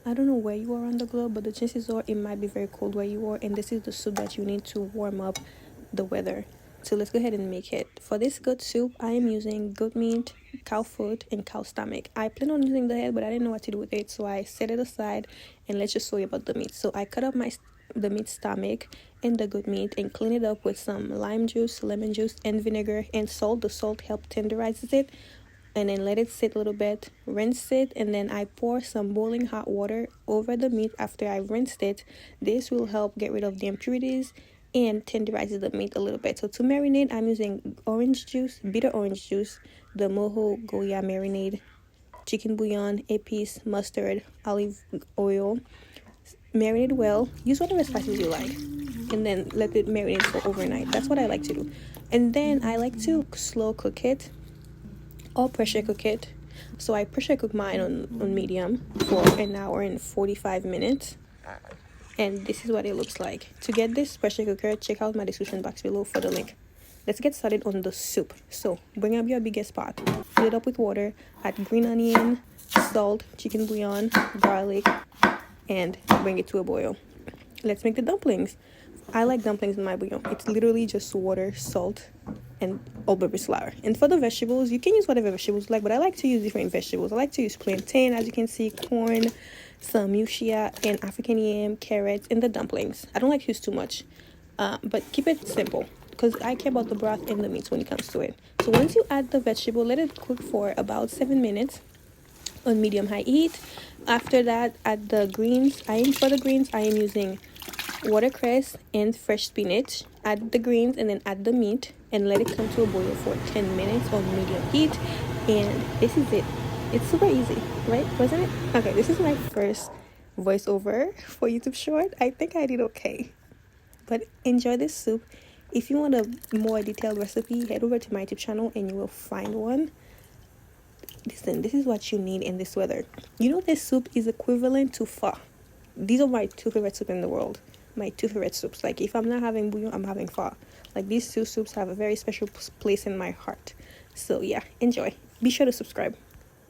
I don't know where you are on the globe, but the chances are it might be very cold where you are, and this is the soup that you need to warm up the weather. So let's go ahead and make it. For this goat soup, I am using goat meat, cow foot, and cow stomach. I plan on using the head, but I didn't know what to do with it, so I set it aside, and let's just show you about the meat. So I cut up the meat stomach and the goat meat and clean it up with some lime juice, lemon juice, and vinegar and salt. The salt helps tenderizes it, and then let it sit a little bit, rinse it, and then I pour some boiling hot water over the meat after I rinsed it. This will help get rid of the impurities and tenderizes the meat a little bit. So to marinate, I'm using orange juice, bitter orange juice, the mojo goya marinade, chicken bouillon, épices, mustard, olive oil. Marinate well, use whatever spices you like, and then let it marinate for overnight. That's what I like to do. And then I like to slow cook it or pressure cook it. So I pressure cook mine on medium for an hour and 45 minutes. And this is what it looks like. To get this pressure cooker, check out my description box below for the link. Let's get started on the soup. So bring up your biggest pot, fill it up with water, add green onion, salt, chicken bouillon, garlic, and bring it to a boil. Let's make the dumplings. I like dumplings in my bouillon. It's literally just water, salt, and all-purpose flour. And for the vegetables, you can use whatever vegetables you like, but I like to use different vegetables. I like to use plantain, as you can see, corn, some fuchsia, and African yam, carrots, in the dumplings. I don't like to use too much, but keep it simple because I care about the broth and the meats when it comes to it. So once you add the vegetable, let it cook for about 7 minutes on medium-high heat. After that, add the greens. For the greens, I am using watercress and fresh spinach. Add the greens and then add the meat and let it come to a boil for 10 minutes on medium heat. And this is it. It's super easy, right? Wasn't it? Okay, this is my first voiceover for YouTube short. I think I did okay, but enjoy this soup. If you want a more detailed recipe, head over to my YouTube channel and you will find one. Listen, this is what you need in this weather. You know, this soup is equivalent to pho. These are my two favorite soups in the world. My two favorite soups. Like, if I'm not having bouillon, I'm having pho. Like, these two soups have a very special place in my heart. So yeah, enjoy. Be sure to subscribe.